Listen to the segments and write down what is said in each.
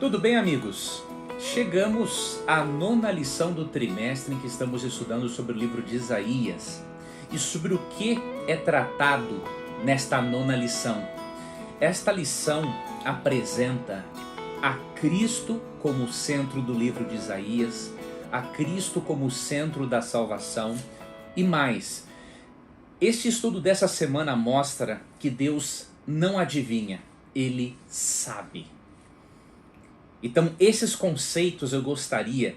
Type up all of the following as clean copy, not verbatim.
Tudo bem, amigos? Chegamos à nona lição do trimestre em que estamos estudando sobre o livro de Isaías e sobre o que é tratado nesta nona lição. Esta lição apresenta a Cristo como o centro do livro de Isaías, a Cristo como o centro da salvação e mais. Este estudo dessa semana mostra que Deus não adivinha, Ele sabe. Então, esses conceitos eu gostaria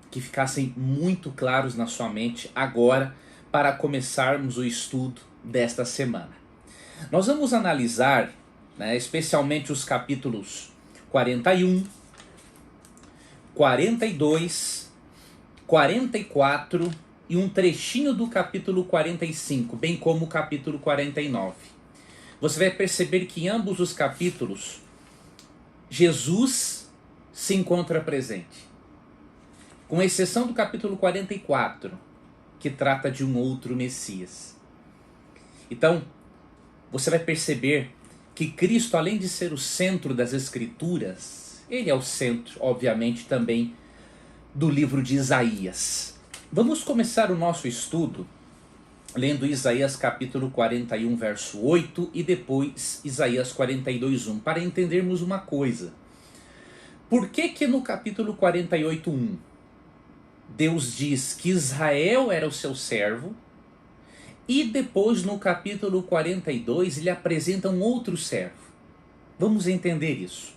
que ficassem muito claros na sua mente agora para começarmos o estudo desta semana. Nós vamos analisar, especialmente os capítulos 41, 42, 44 e um trechinho do capítulo 45, bem como o capítulo 49. Você vai perceber que em ambos os capítulos Jesus se encontra presente, com exceção do capítulo 44, que trata de um outro Messias. Então, você vai perceber que Cristo, além de ser o centro das Escrituras, ele é o centro, obviamente, também do livro de Isaías. Vamos começar o nosso estudo lendo Isaías capítulo 41, verso 8 e depois Isaías 42, 1, para entendermos uma coisa. Por que no capítulo 48, 1, Deus diz que Israel era o seu servo e depois no capítulo 42 ele apresenta um outro servo? Vamos entender isso.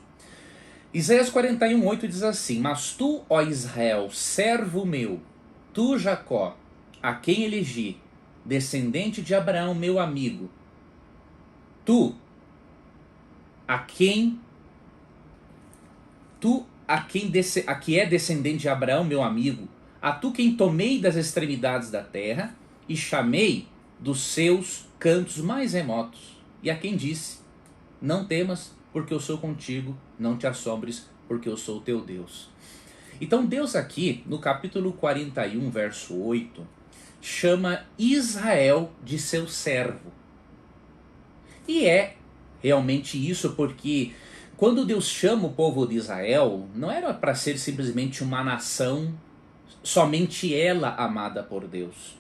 Isaías 41, 8 diz assim: Mas tu, ó Israel, servo meu, tu Jacó, a quem elegi, descendente de Abraão, meu amigo, tu a que é descendente de Abraão, meu amigo, a tu quem tomei das extremidades da terra e chamei dos seus cantos mais remotos, e a quem disse: não temas, porque eu sou contigo, não te assombres, porque eu sou o teu Deus. Então Deus aqui, no capítulo 41, verso 8, chama Israel de seu servo. E é realmente isso, porque quando Deus chama o povo de Israel, não era para ser simplesmente uma nação, somente ela amada por Deus.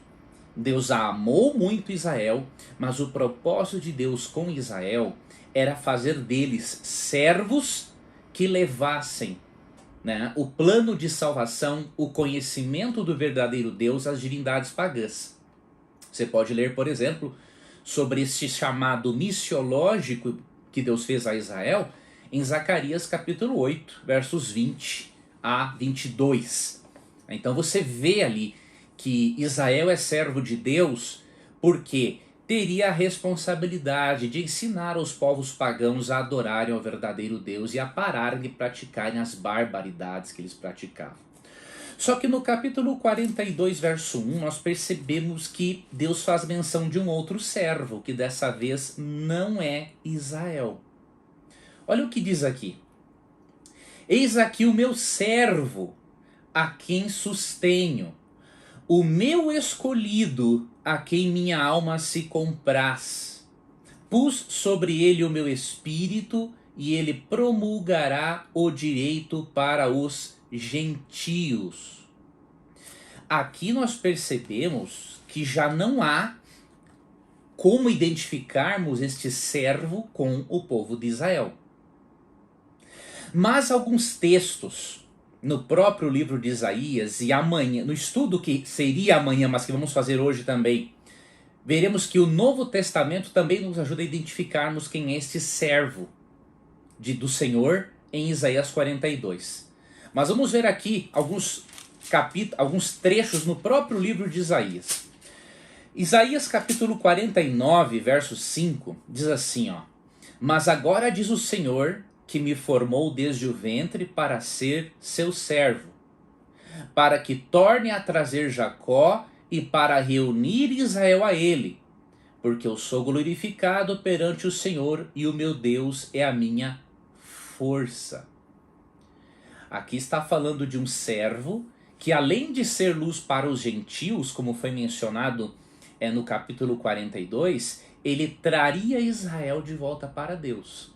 Deus amou muito Israel, mas o propósito de Deus com Israel era fazer deles servos que levassem o plano de salvação, o conhecimento do verdadeiro Deus às divindades pagãs. Você pode ler, por exemplo, sobre esse chamado missiológico que Deus fez a Israel em Zacarias capítulo 8, versos 20 a 22. Então você vê ali que Israel é servo de Deus porque teria a responsabilidade de ensinar aos povos pagãos a adorarem ao verdadeiro Deus e a pararem de praticarem as barbaridades que eles praticavam. Só que no capítulo 42, verso 1, nós percebemos que Deus faz menção de um outro servo, que dessa vez não é Israel. Olha o que diz aqui: Eis aqui o meu servo, a quem sustenho, o meu escolhido, a quem minha alma se compraz. Pus sobre ele o meu espírito, e ele promulgará o direito para os gentios. Aqui nós percebemos que já não há como identificarmos este servo com o povo de Israel. Mas alguns textos no próprio livro de Isaías, e amanhã, no estudo que seria amanhã, mas que vamos fazer hoje também, veremos que o Novo Testamento também nos ajuda a identificarmos quem é este servo do Senhor em Isaías 42. Mas vamos ver aqui alguns trechos no próprio livro de Isaías. Isaías capítulo 49, verso 5, diz assim, Mas agora diz o Senhor, que me formou desde o ventre para ser seu servo, para que torne a trazer Jacó e para reunir Israel a ele, porque eu sou glorificado perante o Senhor e o meu Deus é a minha força. Aqui está falando de um servo que, além de ser luz para os gentios, como foi mencionado no capítulo 42, ele traria Israel de volta para Deus.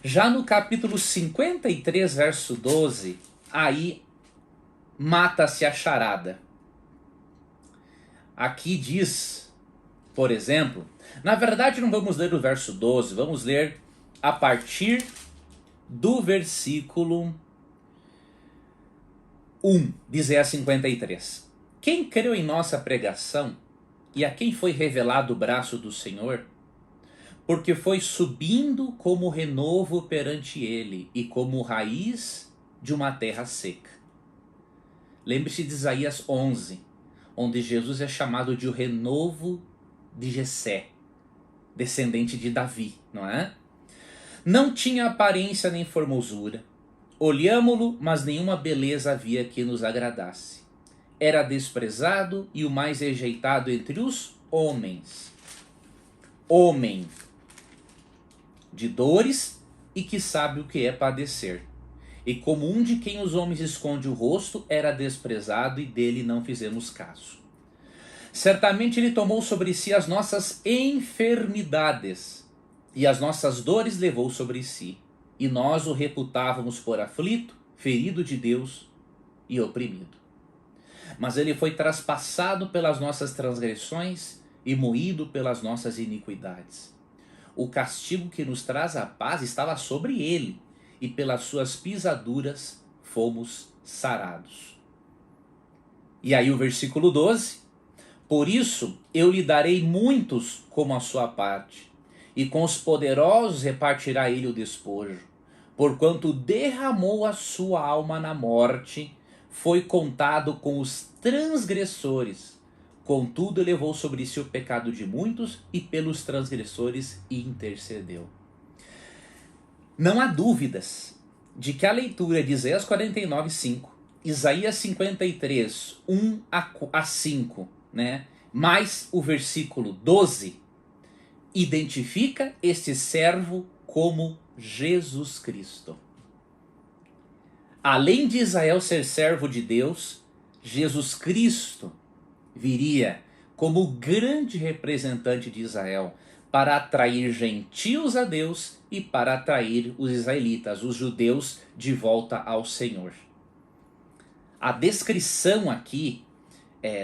Já no capítulo 53, verso 12, aí mata-se a charada. Aqui diz, por exemplo, na verdade não vamos ler o verso 12, vamos ler a partir do versículo 1 de Isaías 53. Quem creu em nossa pregação e a quem foi revelado o braço do Senhor? Porque foi subindo como renovo perante ele e como raiz de uma terra seca. Lembre-se de Isaías 11, onde Jesus é chamado de o renovo de Jessé, descendente de Davi, não é? Não tinha aparência nem formosura. Olhámo-lo, mas nenhuma beleza havia que nos agradasse. Era desprezado e o mais rejeitado entre os homens. Homem de dores e que sabe o que é padecer. E como um de quem os homens esconde o rosto, era desprezado e dele não fizemos caso. Certamente ele tomou sobre si as nossas enfermidades e as nossas dores levou sobre si. E nós o reputávamos por aflito, ferido de Deus e oprimido. Mas ele foi traspassado pelas nossas transgressões e moído pelas nossas iniquidades. O castigo que nos traz a paz estava sobre ele, e pelas suas pisaduras fomos sarados. E aí o versículo 12. Por isso eu lhe darei muitos como a sua parte, e com os poderosos repartirá ele o despojo. Porquanto derramou a sua alma na morte, foi contado com os transgressores. Contudo, levou sobre si o pecado de muitos e pelos transgressores intercedeu. Não há dúvidas de que a leitura de Isaías 49, 5, Isaías 53, 1 a 5, né, mais o versículo 12, identifica este servo como Jesus Cristo. Além de Israel ser servo de Deus, Jesus Cristo viria como grande representante de Israel para atrair gentios a Deus e para atrair os israelitas, os judeus, de volta ao Senhor. A descrição aqui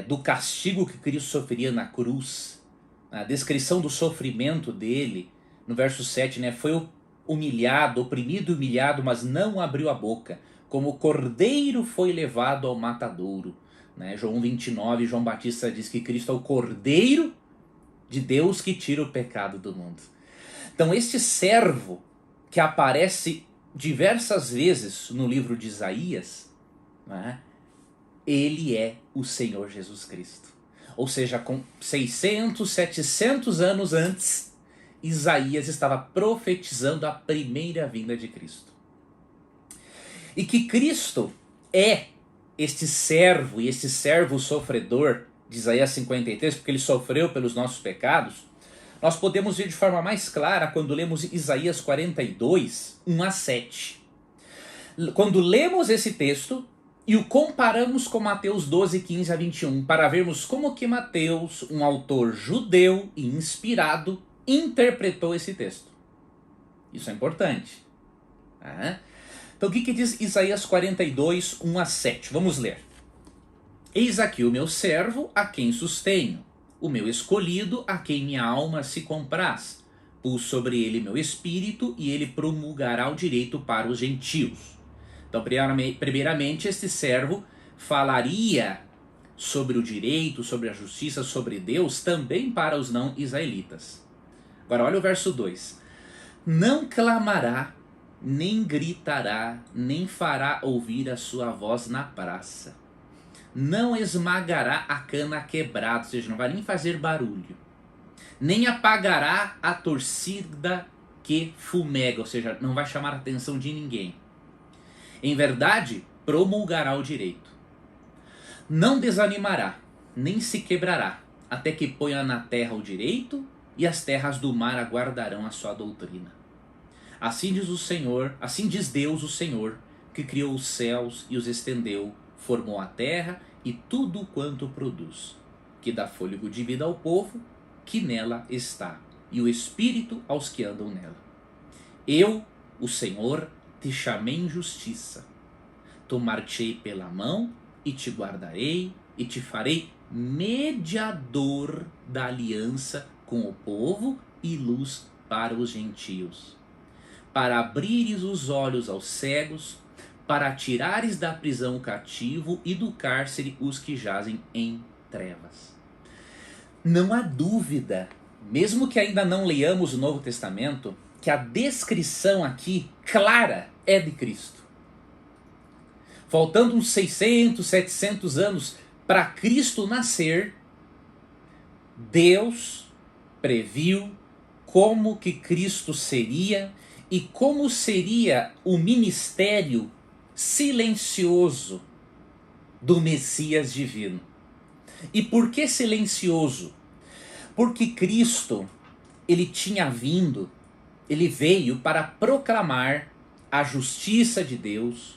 do castigo que Cristo sofreria na cruz, a descrição do sofrimento dele, no verso 7, né, foi humilhado, oprimido e humilhado, mas não abriu a boca, como cordeiro foi levado ao matadouro. Né? João 29, João Batista diz que Cristo é o cordeiro de Deus que tira o pecado do mundo. Então este servo que aparece diversas vezes no livro de Isaías, né, ele é o Senhor Jesus Cristo. Ou seja, com 600, 700 anos antes, Isaías estava profetizando a primeira vinda de Cristo. E que Cristo é este servo e este servo sofredor de Isaías 53, porque ele sofreu pelos nossos pecados, nós podemos ver de forma mais clara quando lemos Isaías 42, 1 a 7. Quando lemos esse texto e o comparamos com Mateus 12, 15 a 21, para vermos como que Mateus, um autor judeu e inspirado, interpretou esse texto. Isso é importante. Então o que diz Isaías 42, 1 a 7? Vamos ler. Eis aqui o meu servo, a quem sustenho, o meu escolhido, a quem minha alma se compraz. Pus sobre ele meu espírito, e ele promulgará o direito para os gentios. Então, primeiramente, este servo falaria sobre o direito, sobre a justiça, sobre Deus, também para os não israelitas. Agora, olha o verso 2. Não clamará, nem gritará, nem fará ouvir a sua voz na praça. Não esmagará a cana quebrada, ou seja, não vai nem fazer barulho. Nem apagará a torcida que fumega, ou seja, não vai chamar a atenção de ninguém. Em verdade, promulgará o direito. Não desanimará, nem se quebrará, até que ponha na terra o direito, e as terras do mar aguardarão a sua doutrina. Assim diz o Senhor, assim diz Deus o Senhor, que criou os céus e os estendeu, formou a terra e tudo quanto produz, que dá fôlego de vida ao povo que nela está, e o espírito aos que andam nela. Eu o Senhor, te chamei em justiça. Tomar-te-ei pela mão e te guardarei e te farei mediador da aliança com o povo e luz para os gentios, para abrires os olhos aos cegos, para tirares da prisão o cativo e do cárcere os que jazem em trevas. Não há dúvida, mesmo que ainda não leiamos o Novo Testamento, que a descrição aqui clara é de Cristo. Faltando uns 600, 700 anos para Cristo nascer, Deus previu como que Cristo seria e como seria o ministério silencioso do Messias divino. E por que silencioso? Porque Cristo, ele veio para proclamar a justiça de Deus,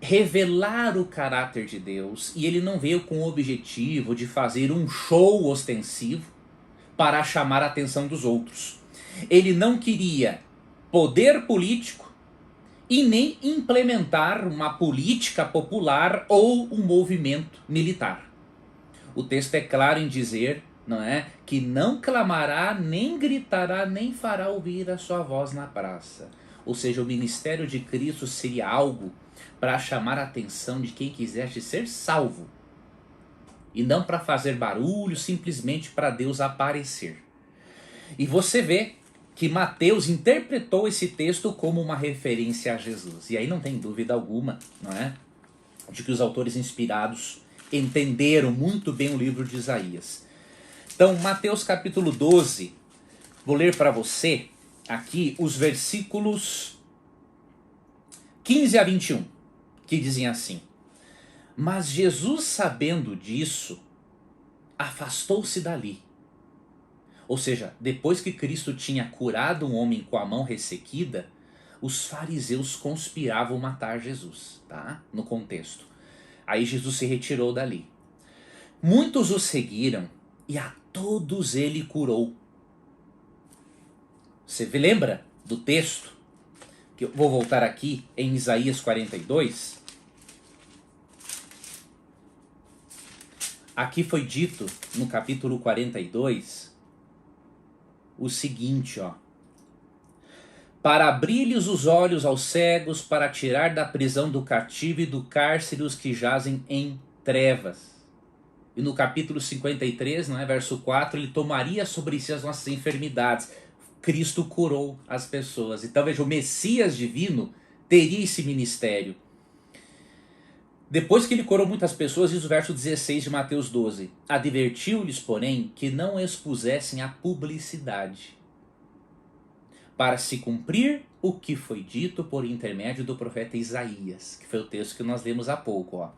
revelar o caráter de Deus, e ele não veio com o objetivo de fazer um show ostensivo para chamar a atenção dos outros. Ele não queria poder político e nem implementar uma política popular ou um movimento militar. O texto é claro em dizer, não é, que não clamará, nem gritará, nem fará ouvir a sua voz na praça. Ou seja, o ministério de Cristo seria algo para chamar a atenção de quem quisesse ser salvo. E não para fazer barulho, simplesmente para Deus aparecer. E você vê que Mateus interpretou esse texto como uma referência a Jesus. E aí não tem dúvida alguma, não é, de que os autores inspirados entenderam muito bem o livro de Isaías. Então, Mateus capítulo 12, vou ler para você aqui os versículos 15 a 21, que dizem assim: Mas Jesus, sabendo disso, afastou-se dali. Ou seja, depois que Cristo tinha curado um homem com a mão ressequida, os fariseus conspiravam matar Jesus, tá? No contexto. Aí Jesus se retirou dali. Muitos o seguiram e a todos ele curou. Você lembra do texto? Que eu vou voltar aqui em Isaías 42. Aqui foi dito no capítulo 42 o seguinte, ó: para abrir-lhes os olhos aos cegos, para tirar da prisão do cativo e do cárcere os que jazem em trevas. E no capítulo 53, não é, verso 4, ele tomaria sobre si as nossas enfermidades. Cristo curou as pessoas. Então veja, o Messias divino teria esse ministério. Depois que ele curou muitas pessoas, diz o verso 16 de Mateus 12: advertiu-lhes, porém, que não expusessem a publicidade, para se cumprir o que foi dito por intermédio do profeta Isaías, que foi o texto que nós lemos há pouco, ó.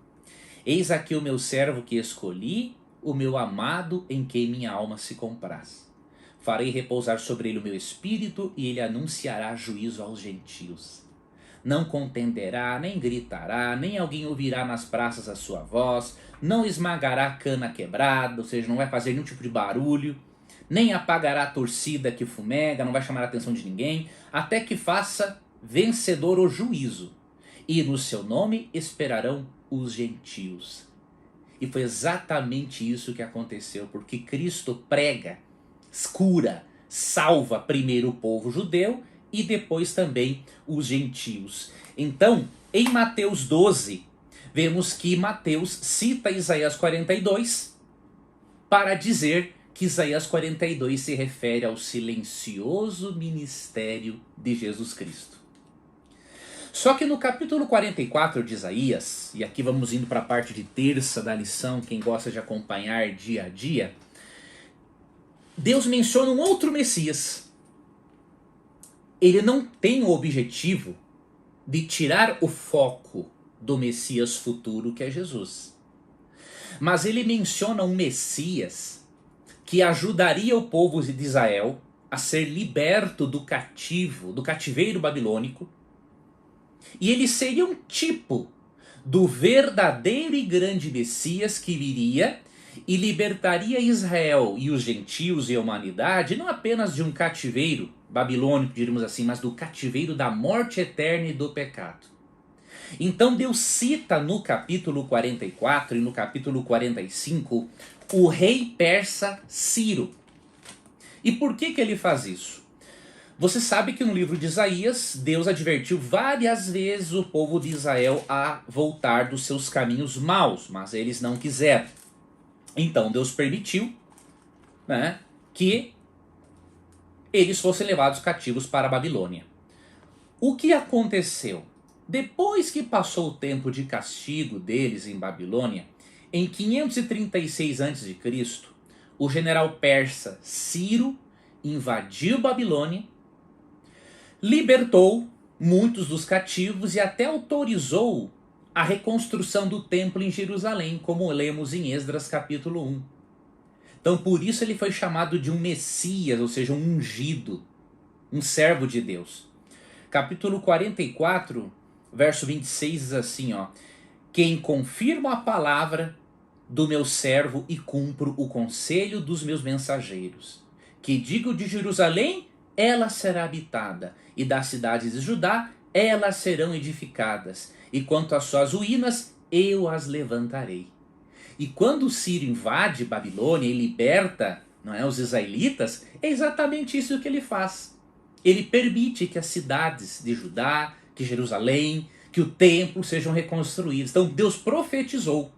Eis aqui o meu servo que escolhi, o meu amado em quem minha alma se compraz. Farei repousar sobre ele o meu espírito e ele anunciará juízo aos gentios. Não contenderá, nem gritará, nem alguém ouvirá nas praças a sua voz, não esmagará cana quebrada, ou seja, não vai fazer nenhum tipo de barulho, nem apagará a torcida que fumega, não vai chamar a atenção de ninguém, até que faça vencedor o juízo. E no seu nome esperarão os gentios. E foi exatamente isso que aconteceu, porque Cristo prega, cura, salva primeiro o povo judeu e depois também os gentios. Então, em Mateus 12, vemos que Mateus cita Isaías 42 para dizer que Isaías 42 se refere ao silencioso ministério de Jesus Cristo. Só que no capítulo 44 de Isaías, e aqui vamos indo para a parte de terça da lição, quem gosta de acompanhar dia a dia, Deus menciona um outro Messias. Ele não tem o objetivo de tirar o foco do Messias futuro, que é Jesus. Mas ele menciona um Messias que ajudaria o povo de Israel a ser liberto do cativeiro babilônico, e ele seria um tipo do verdadeiro e grande Messias que viria e libertaria Israel e os gentios e a humanidade não apenas de um cativeiro babilônico, diríamos assim, mas do cativeiro da morte eterna e do pecado. Então Deus cita no capítulo 44 e no capítulo 45 o rei persa Ciro. E por que ele faz isso? Você sabe que no livro de Isaías, Deus advertiu várias vezes o povo de Israel a voltar dos seus caminhos maus, mas eles não quiseram. Então Deus permitiu, né, que eles fossem levados cativos para a Babilônia. O que aconteceu? Depois que passou o tempo de castigo deles em Babilônia, em 536 a.C., o general persa Ciro invadiu Babilônia, libertou muitos dos cativos e até autorizou a reconstrução do templo em Jerusalém, como lemos em Esdras capítulo 1. Então por isso ele foi chamado de um Messias, ou seja, um ungido, um servo de Deus. Capítulo 44, verso 26 diz assim, ó: quem confirma a palavra do meu servo e cumpro o conselho dos meus mensageiros, que digo de Jerusalém, ela será habitada, e das cidades de Judá, elas serão edificadas, e quanto às suas ruínas, eu as levantarei. E quando Ciro invade Babilônia e liberta, não é, os israelitas, é exatamente isso que ele faz. Ele permite que as cidades de Judá, que Jerusalém, que o templo sejam reconstruídos. Então Deus profetizou.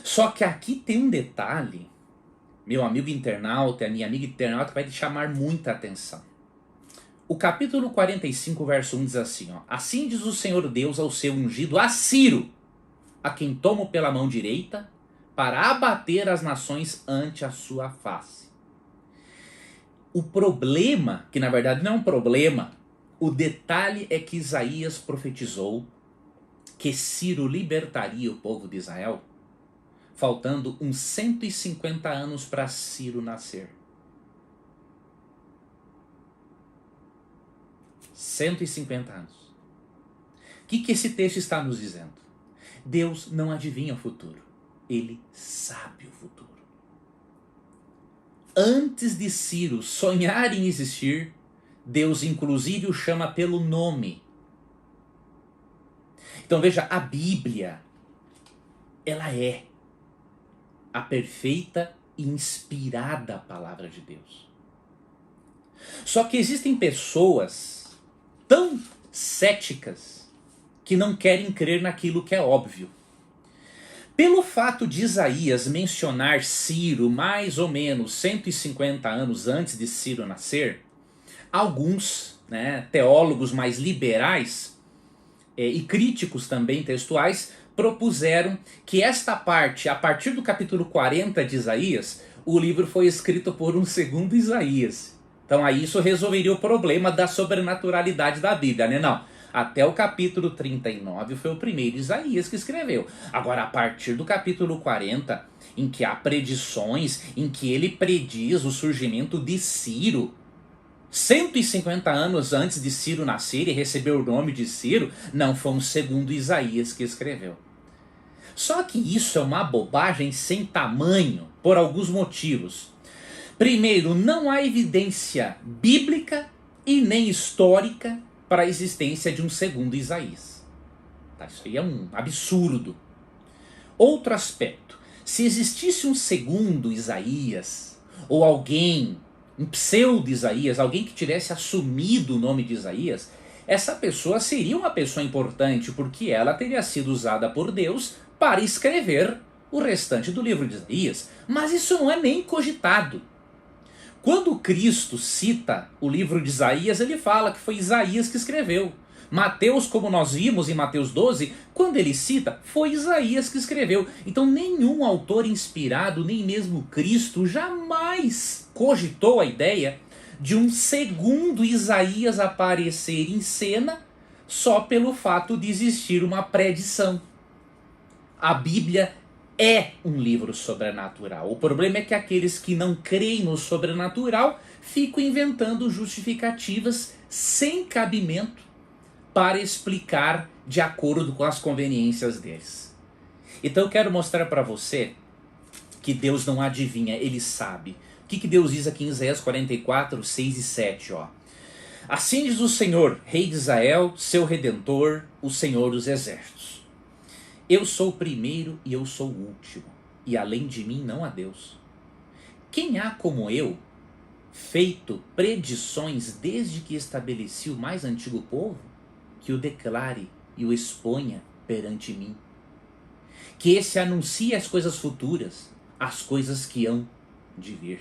Só que aqui tem um detalhe, meu amigo internauta, a minha amiga internauta, vai te chamar muita atenção. O capítulo 45, verso 1 diz assim, ó: assim diz o Senhor Deus ao seu ungido, a Ciro, a quem tomo pela mão direita, para abater as nações ante a sua face. O problema, que na verdade não é um problema, o detalhe é que Isaías profetizou que Ciro libertaria o povo de Israel, faltando uns 150 anos para Ciro nascer. 150 anos. O que esse texto está nos dizendo? Deus não adivinha o futuro. Ele sabe o futuro. Antes de Ciro sonhar em existir, Deus inclusive o chama pelo nome. Então veja, a Bíblia, ela é a perfeita e inspirada palavra de Deus. Só que existem pessoas tão céticas que não querem crer naquilo que é óbvio. Pelo fato de Isaías mencionar Ciro mais ou menos 150 anos antes de Ciro nascer, alguns, teólogos mais liberais e críticos também textuais propuseram que esta parte, a partir do capítulo 40 de Isaías, o livro foi escrito por um segundo Isaías. Então aí isso resolveria o problema da sobrenaturalidade da Bíblia, né? Não. Até o capítulo 39 foi o primeiro Isaías que escreveu. Agora, a partir do capítulo 40, em que há predições, em que ele prediz o surgimento de Ciro, 150 anos antes de Ciro nascer e receber o nome de Ciro, não foi um segundo Isaías que escreveu. Só que isso é uma bobagem sem tamanho, por alguns motivos. Primeiro, não há evidência bíblica e nem histórica para a existência de um segundo Isaías. Tá, isso aí é um absurdo. Outro aspecto, se existisse um segundo Isaías, ou alguém, um pseudo-Isaías, alguém que tivesse assumido o nome de Isaías, essa pessoa seria uma pessoa importante, porque ela teria sido usada por Deus para escrever o restante do livro de Isaías. Mas isso não é nem cogitado. Quando Cristo cita o livro de Isaías, ele fala que foi Isaías que escreveu. Mateus, como nós vimos em Mateus 12, quando ele cita, foi Isaías que escreveu. Então nenhum autor inspirado, nem mesmo Cristo, jamais cogitou a ideia de um segundo Isaías aparecer em cena só pelo fato de existir uma predição. A Bíblia é um livro sobrenatural. O problema é que aqueles que não creem no sobrenatural ficam inventando justificativas sem cabimento para explicar de acordo com as conveniências deles. Então eu quero mostrar para você que Deus não adivinha, ele sabe. O que Deus diz aqui em Isaías 44, 6 e 7? Ó? Assim diz o Senhor, Rei de Israel, seu Redentor, o Senhor dos Exércitos. Eu sou o primeiro e eu sou o último, e além de mim não há Deus. Quem há como eu, feito predições desde que estabeleci o mais antigo povo, que o declare e o exponha perante mim? Que esse anuncie as coisas futuras, as coisas que hão de vir.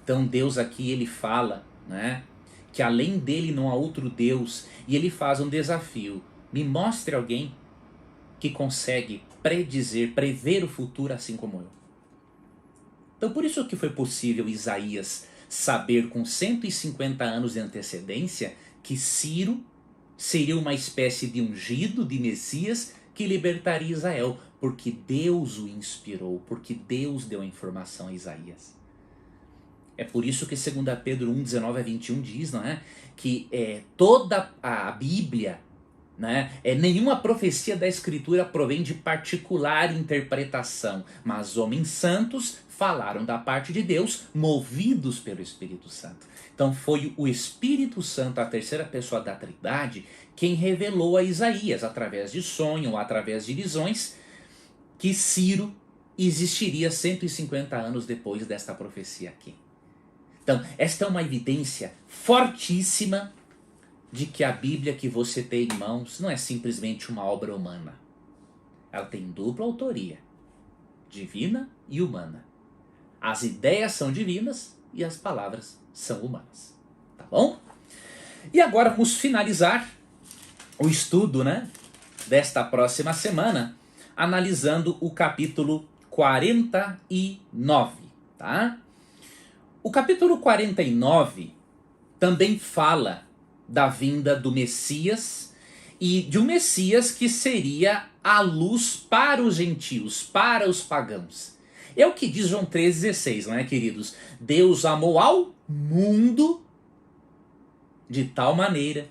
Então Deus aqui ele fala, né, que além dele não há outro Deus, e ele faz um desafio: me mostre alguém que consegue predizer, prever o futuro assim como eu. Então por isso que foi possível Isaías saber com 150 anos de antecedência que Ciro seria uma espécie de ungido, de Messias, que libertaria Israel, porque Deus o inspirou, porque Deus deu a informação a Isaías. É por isso que 2 Pedro 1, 19 a 21 diz, não é? Que toda a Bíblia, né, nenhuma profecia da Escritura provém de particular interpretação, mas homens santos falaram da parte de Deus, movidos pelo Espírito Santo. Então foi o Espírito Santo, a terceira pessoa da Trindade, quem revelou a Isaías, através de sonho ou através de visões, que Ciro existiria 150 anos depois desta profecia aqui. Então, esta é uma evidência fortíssima de que a Bíblia que você tem em mãos não é simplesmente uma obra humana. Ela tem dupla autoria, divina e humana. As ideias são divinas e as palavras são humanas. Tá bom? E agora vamos finalizar o estudo, né, desta próxima semana, analisando o capítulo 49, tá? O capítulo 49 também fala da vinda do Messias e de um Messias que seria a luz para os gentios, para os pagãos. É o que diz João 3,16, não é, queridos? Deus amou ao mundo de tal maneira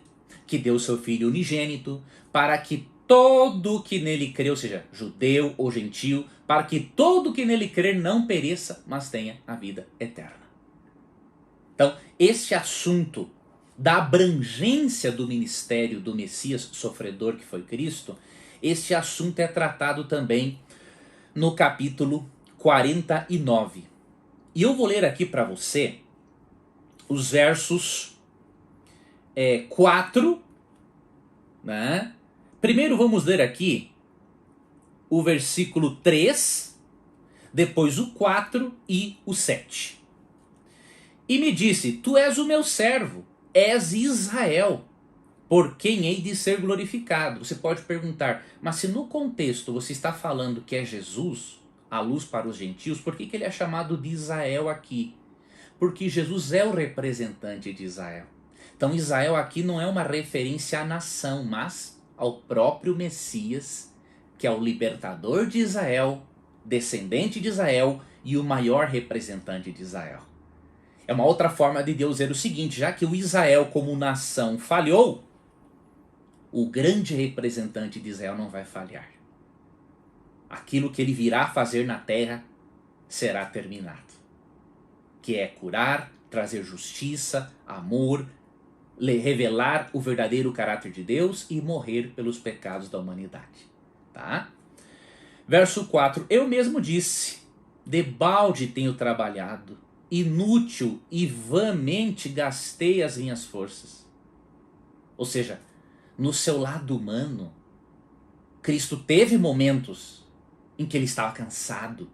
que deu seu Filho unigênito para que todo que nele crê, ou seja, judeu ou gentio, para que todo que nele crer não pereça, mas tenha a vida eterna. Então, este assunto da abrangência do ministério do Messias sofredor que foi Cristo, este assunto é tratado também no capítulo 49. E eu vou ler aqui para você os versos 4, né? Primeiro vamos ler aqui o versículo 3, depois o 4 e o 7. E me disse, tu és o meu servo, és Israel, por quem hei de ser glorificado. Você pode perguntar, mas se no contexto você está falando que é Jesus, a luz para os gentios, por que ele é chamado de Israel aqui? Porque Jesus é o representante de Israel. Então Israel aqui não é uma referência à nação, mas ao próprio Messias, que é o libertador de Israel, descendente de Israel e o maior representante de Israel. É uma outra forma de Deus dizer o seguinte, já que o Israel como nação falhou, o grande representante de Israel não vai falhar. Aquilo que ele virá fazer na terra será terminado. Que é curar, trazer justiça, amor, revelar o verdadeiro caráter de Deus e morrer pelos pecados da humanidade. Tá? Verso 4. Eu mesmo disse, debalde tenho trabalhado, inútil e vãmente gastei as minhas forças. Ou seja, no seu lado humano, Cristo teve momentos em que ele estava cansado.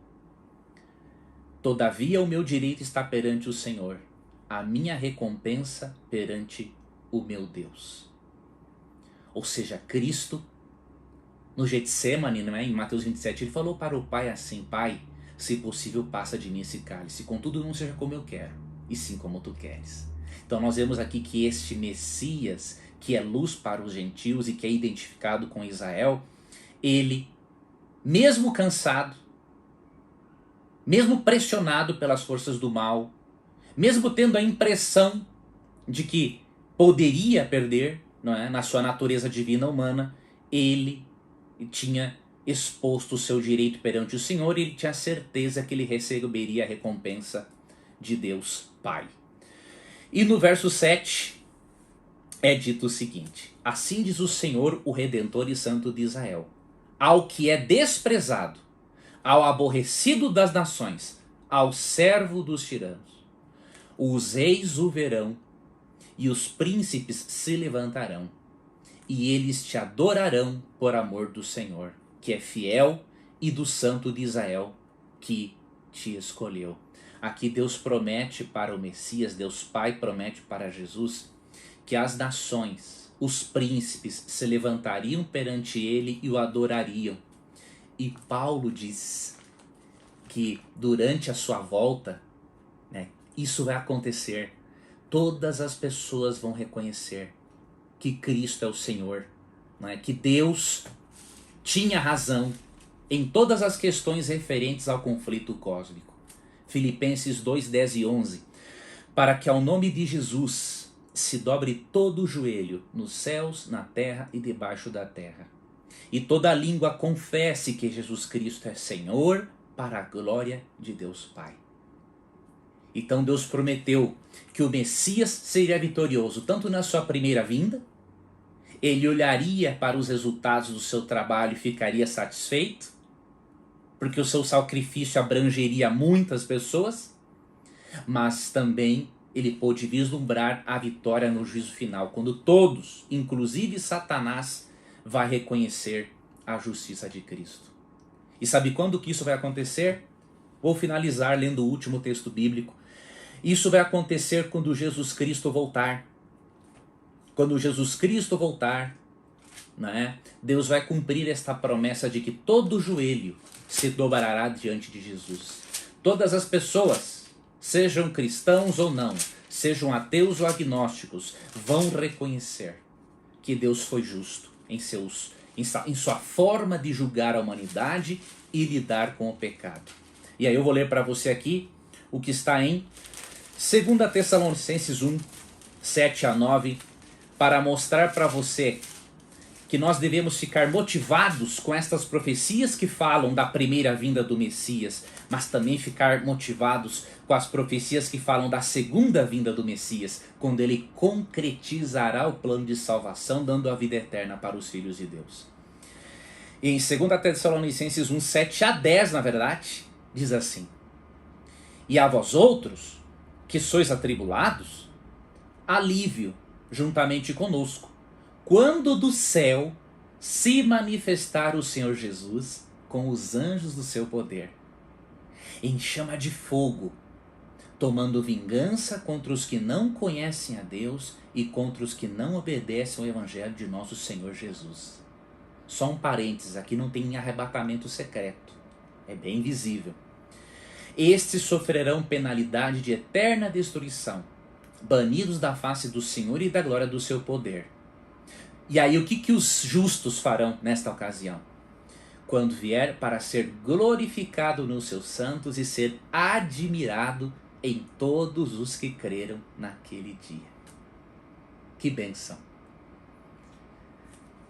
Todavia o meu direito está perante o Senhor, a minha recompensa perante o meu Deus. Ou seja, Cristo, no Getsemane, não é? Em Mateus 27, ele falou para o Pai assim, Pai, se possível passa de mim esse cálice, contudo não seja como eu quero, e sim como tu queres. Então nós vemos aqui que este Messias, que é luz para os gentios e que é identificado com Israel, ele, mesmo cansado, mesmo pressionado pelas forças do mal, mesmo tendo a impressão de que poderia perder, não é, na sua natureza divina humana, ele tinha exposto o seu direito perante o Senhor e ele tinha certeza que ele receberia a recompensa de Deus Pai. E no verso 7 é dito o seguinte: assim diz o Senhor, o Redentor e Santo de Israel, ao que é desprezado, ao aborrecido das nações, ao servo dos tiranos, os reis o verão e os príncipes se levantarão, e eles te adorarão por amor do Senhor, que é fiel, e do Santo de Israel, que te escolheu. Aqui Deus promete para o Messias, Deus Pai promete para Jesus, que as nações, os príncipes, se levantariam perante ele e o adorariam. E Paulo diz que durante a sua volta, né, isso vai acontecer. Todas as pessoas vão reconhecer que Cristo é o Senhor, né, que Deus tinha razão em todas as questões referentes ao conflito cósmico. Filipenses 2, 10 e 11. Para que ao nome de Jesus se dobre todo o joelho, nos céus, na terra e debaixo da terra, e toda língua confesse que Jesus Cristo é Senhor, para a glória de Deus Pai. Então Deus prometeu que o Messias seria vitorioso tanto na sua primeira vinda, ele olharia para os resultados do seu trabalho e ficaria satisfeito, porque o seu sacrifício abrangeria muitas pessoas, mas também ele pôde vislumbrar a vitória no juízo final, quando todos, inclusive Satanás, vai reconhecer a justiça de Cristo. E sabe quando que isso vai acontecer? Vou finalizar lendo o último texto bíblico. Isso vai acontecer quando Jesus Cristo voltar. Quando Jesus Cristo voltar, né, Deus vai cumprir esta promessa de que todo joelho se dobrará diante de Jesus. Todas as pessoas, sejam cristãos ou não, sejam ateus ou agnósticos, vão reconhecer que Deus foi justo em sua forma de julgar a humanidade e lidar com o pecado. E aí eu vou ler para você aqui o que está em 2 Tessalonicenses 1, 7 a 9, para mostrar para você que nós devemos ficar motivados com estas profecias que falam da primeira vinda do Messias, mas também ficar motivados com as profecias que falam da segunda vinda do Messias, quando ele concretizará o plano de salvação, dando a vida eterna para os filhos de Deus. E em 2 Tessalonicenses 1, 7 a 10, na verdade, diz assim: e a vós outros, que sois atribulados, alívio juntamente conosco, quando do céu se manifestar o Senhor Jesus com os anjos do seu poder, em chama de fogo, tomando vingança contra os que não conhecem a Deus e contra os que não obedecem ao Evangelho de nosso Senhor Jesus. Só um parênteses, aqui não tem arrebatamento secreto, é bem visível. Estes sofrerão penalidade de eterna destruição, banidos da face do Senhor e da glória do seu poder. E aí o que os justos farão nesta ocasião? Quando vier para ser glorificado nos seus santos e ser admirado em todos os que creram naquele dia. Que bênção!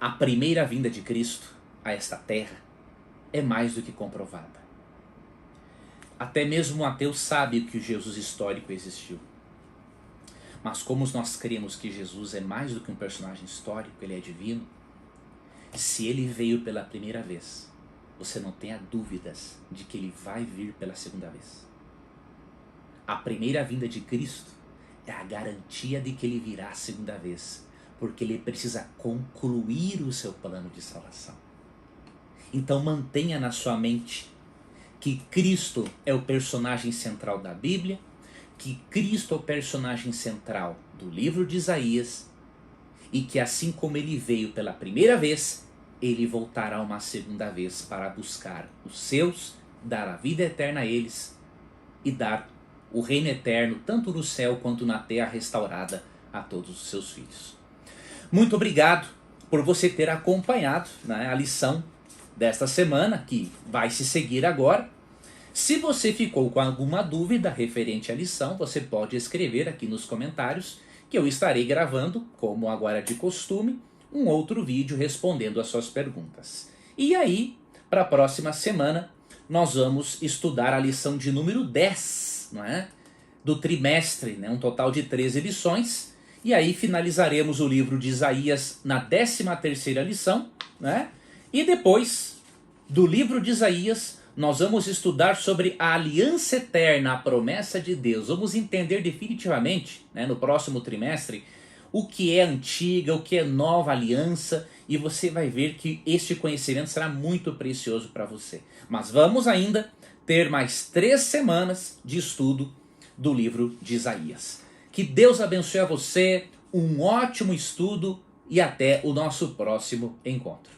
A primeira vinda de Cristo a esta terra é mais do que comprovada. Até mesmo um ateu sabe que o Jesus histórico existiu. Mas como nós cremos que Jesus é mais do que um personagem histórico, ele é divino, se ele veio pela primeira vez, você não tenha dúvidas de que ele vai vir pela segunda vez. A primeira vinda de Cristo é a garantia de que ele virá a segunda vez, porque ele precisa concluir o seu plano de salvação. Então mantenha na sua mente que Cristo é o personagem central da Bíblia, que Cristo é o personagem central do livro de Isaías, e que assim como ele veio pela primeira vez, ele voltará uma segunda vez para buscar os seus, dar a vida eterna a eles e dar o reino eterno, tanto no céu quanto na terra restaurada, a todos os seus filhos. Muito obrigado por você ter acompanhado, né, a lição desta semana, que vai se seguir agora. Se você ficou com alguma dúvida referente à lição, você pode escrever aqui nos comentários, que eu estarei gravando, como agora é de costume, um outro vídeo respondendo as suas perguntas. E aí, para a próxima semana, nós vamos estudar a lição de número 10, não é? do trimestre, né? Um total de 13 lições. E aí finalizaremos o livro de Isaías na 13ª lição, né? E depois do livro de Isaías, nós vamos estudar sobre a aliança eterna, a promessa de Deus. Vamos entender definitivamente, né, no próximo trimestre, o que é antiga, o que é nova aliança, e você vai ver que este conhecimento será muito precioso para você. Mas vamos ainda ter mais 3 semanas de estudo do livro de Isaías. Que Deus abençoe a você, um ótimo estudo e até o nosso próximo encontro.